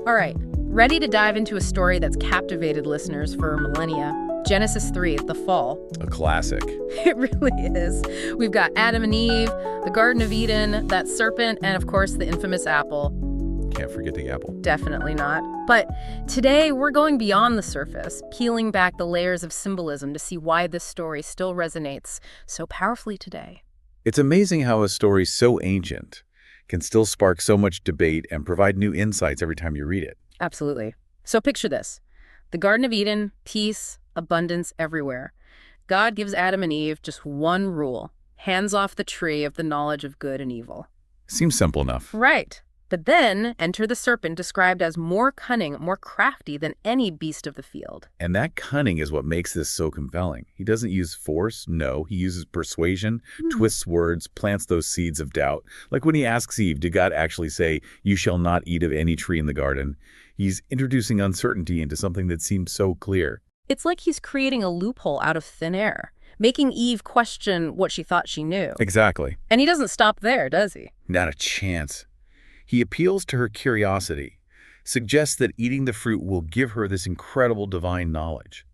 All right, ready to dive into a story that's captivated listeners for millennia? Genesis 3, the fall. A classic. It really is. We've got Adam and Eve, the Garden of Eden, that serpent, and of course the infamous apple. Can't forget the apple. Definitely not. But today we're going beyond the surface, peeling back the layers of symbolism to see why this story still resonates so powerfully today. It's amazing how a story so ancient can still spark so much debate and provide new insights every time you read it. Absolutely. So picture this. The Garden of Eden, peace, abundance everywhere. God gives Adam and Eve just one rule: hands off the tree of the knowledge of good and evil. Seems simple enough. Right. But then enter the serpent, described as more cunning, more crafty than any beast of the field. And that cunning is what makes this so compelling. He doesn't use force, no. He uses persuasion, twists words, plants those seeds of doubt. Like when he asks Eve, did God actually say, "You shall not eat of any tree in the garden"? He's introducing uncertainty into something that seems so clear. It's like he's creating a loophole out of thin air, making Eve question what she thought she knew. Exactly. And he doesn't stop there, does he? Not a chance. He appeals to her curiosity, suggests that eating the fruit will give her this incredible divine knowledge.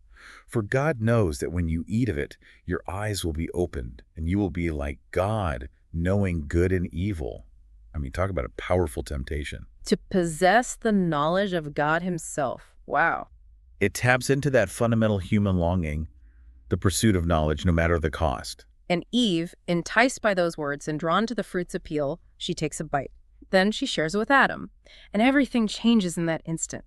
For God knows that when you eat of it, your eyes will be opened, and you will be like God, knowing good and evil. I mean, talk about a powerful temptation. To possess the knowledge of God himself. Wow. It taps into that fundamental human longing, the pursuit of knowledge, no matter the cost. And Eve, enticed by those words and drawn to the fruit's appeal, she takes a bite. Then she shares it with Adam, and everything changes in that instant.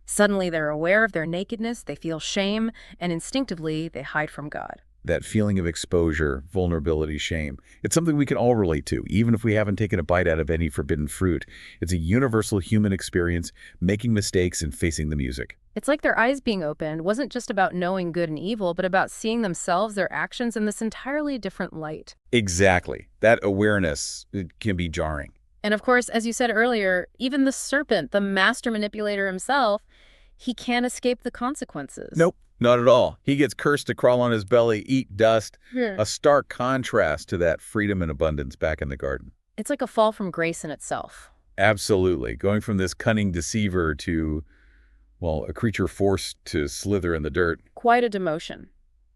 Suddenly they're aware of their nakedness, they feel shame, and instinctively they hide from God. That feeling of exposure, vulnerability, shame, it's something we can all relate to, even if we haven't taken a bite out of any forbidden fruit. It's a universal human experience, making mistakes and facing the music. It's like their eyes being opened wasn't just about knowing good and evil, but about seeing themselves, their actions, in this entirely different light. Exactly. That awareness, it can be jarring. And of course, as you said earlier, even the serpent, the master manipulator himself, he can't escape the consequences. Nope, not at all. He gets cursed to crawl on his belly, eat dust, a stark contrast to that freedom and abundance back in the garden. It's like a fall from grace in itself. Absolutely. Going from this cunning deceiver to, well, a creature forced to slither in the dirt. Quite a demotion.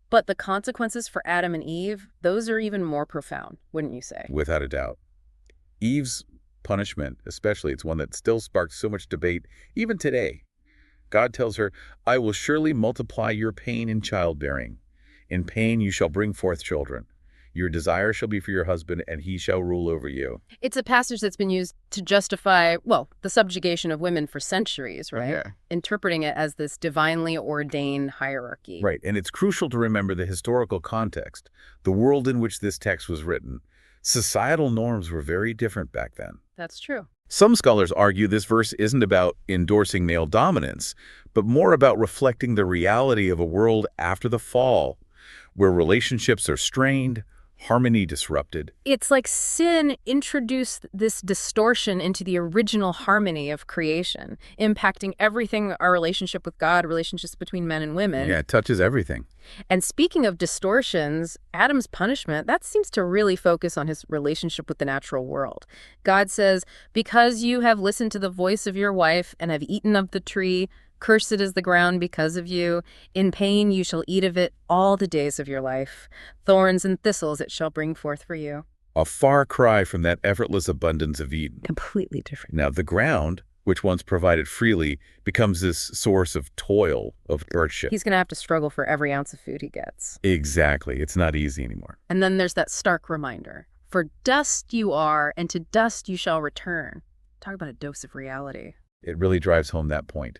But the consequences for Adam and Eve, those are even more profound, wouldn't you say? Without a doubt. Eve's punishment, especially, it's one that still sparks so much debate, even today. God tells her, "I will surely multiply your pain in childbearing. In pain you shall bring forth children. Your desire shall be for your husband, and he shall rule over you." It's a passage that's been used to justify, well, the subjugation of women for centuries, right? Yeah. Interpreting it as this divinely ordained hierarchy. Right, and it's crucial to remember the historical context, the world in which this text was written. Societal norms were very different back then. That's true. Some scholars argue this verse isn't about endorsing male dominance, but more about reflecting the reality of a world after the fall, where relationships are strained, harmony disrupted. It's like sin introduced this distortion into the original harmony of creation, impacting everything, our relationship with God, relationships between men and women. Yeah, it touches everything. And speaking of distortions, Adam's punishment, that seems to really focus on his relationship with the natural world. God says, "Because you have listened to the voice of your wife and have eaten of the tree, cursed is the ground because of you. In pain you shall eat of it all the days of your life. Thorns and thistles it shall bring forth for you." A far cry from that effortless abundance of Eden. Completely different. Now, the ground, which once provided freely, becomes this source of toil, of hardship. He's going to have to struggle for every ounce of food he gets. Exactly. It's not easy anymore. And then there's that stark reminder. For dust you are, and to dust you shall return. Talk about a dose of reality. It really drives home that point.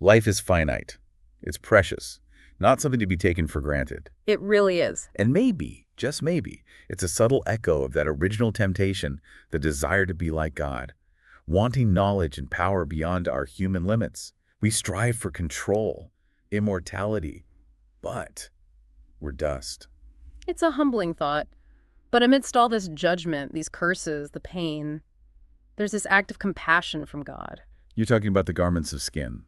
Life is finite. It's precious, not something to be taken for granted. It really is. And maybe, just maybe, it's a subtle echo of that original temptation, the desire to be like God, wanting knowledge and power beyond our human limits. We strive for control, immortality, but we're dust. It's a humbling thought. But amidst all this judgment, these curses, the pain, there's this act of compassion from God. You're talking about the garments of skin,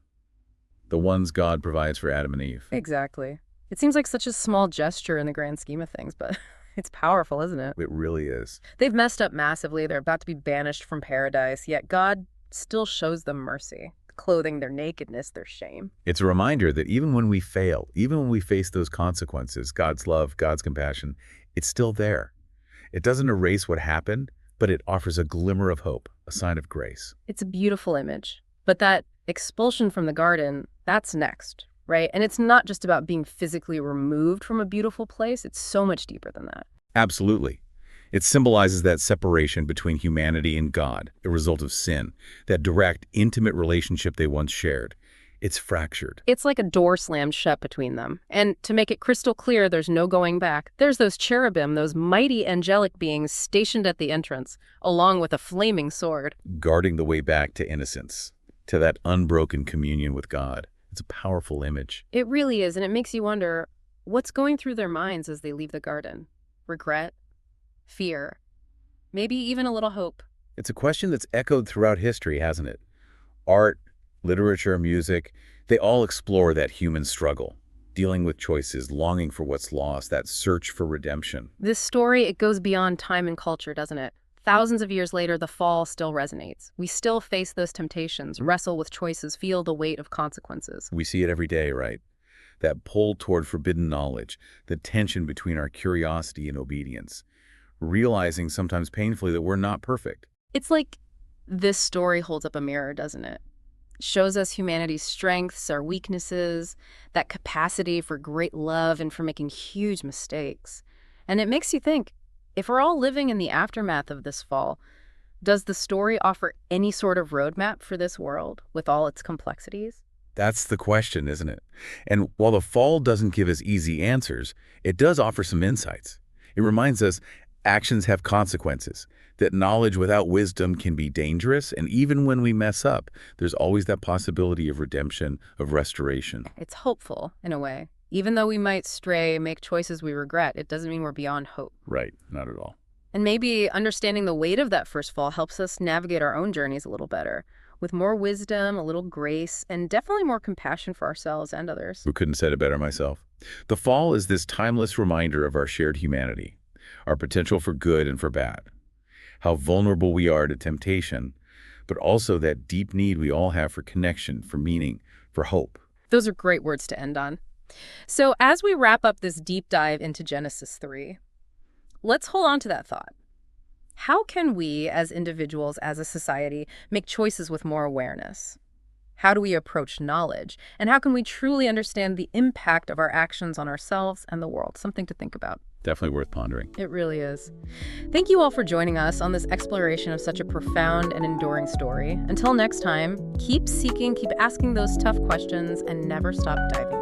the ones God provides for Adam and Eve. Exactly. It seems like such a small gesture in the grand scheme of things, but it's powerful, isn't it? It really is. They've messed up massively. They're about to be banished from paradise, yet God still shows them mercy. clothing their nakedness, their shame. It's a reminder that even when we fail, even when we face those consequences, God's love, God's compassion, it's still there. It doesn't erase what happened, but it offers a glimmer of hope, a sign of grace. It's a beautiful image. But that expulsion from the garden, that's next, right? And it's not just about being physically removed from a beautiful place. It's so much deeper than that. Absolutely. It symbolizes that separation between humanity and God, the result of sin, that direct, intimate relationship they once shared. It's fractured. It's like a door slammed shut between them. And to make it crystal clear there's no going back, there's those cherubim, those mighty angelic beings stationed at the entrance, along with a flaming sword. Guarding the way back to innocence, to that unbroken communion with God. It's a powerful image. It really is, and it makes you wonder, what's going through their minds as they leave the garden? Regret? Fear? Maybe even a little hope? It's a question that's echoed throughout history, hasn't it? Art, literature, music, they all explore that human struggle, dealing with choices, longing for what's lost, that search for redemption. This story, it goes beyond time and culture, doesn't it? Thousands of years later, the fall still resonates. We still face those temptations, wrestle with choices, feel the weight of consequences. We see it every day, right? That pull toward forbidden knowledge, the tension between our curiosity and obedience, realizing sometimes painfully that we're not perfect. It's like this story holds up a mirror, doesn't it? Shows us humanity's strengths, our weaknesses, that capacity for great love and for making huge mistakes. And it makes you think, if we're all living in the aftermath of this fall, does the story offer any sort of roadmap for this world with all its complexities? That's the question, isn't it? And while the fall doesn't give us easy answers, it does offer some insights. It reminds us actions have consequences, that knowledge without wisdom can be dangerous, and even when we mess up, there's always that possibility of redemption, of restoration. It's hopeful, in a way. Even though we might stray, make choices we regret, it doesn't mean we're beyond hope. Right, not at all. And maybe understanding the weight of that first fall helps us navigate our own journeys a little better, with more wisdom, a little grace, and definitely more compassion for ourselves and others. Who couldn't have said it better myself? The fall is this timeless reminder of our shared humanity, our potential for good and for bad, how vulnerable we are to temptation, but also that deep need we all have for connection, for meaning, for hope. Those are great words to end on. So as we wrap up this deep dive into Genesis 3, let's hold on to that thought. How can we, as individuals, as a society, make choices with more awareness? How do we approach knowledge? And how can we truly understand the impact of our actions on ourselves and the world? Something to think about. Definitely worth pondering. It really is. Thank you all for joining us on this exploration of such a profound and enduring story. Until next time, keep seeking, keep asking those tough questions, and never stop diving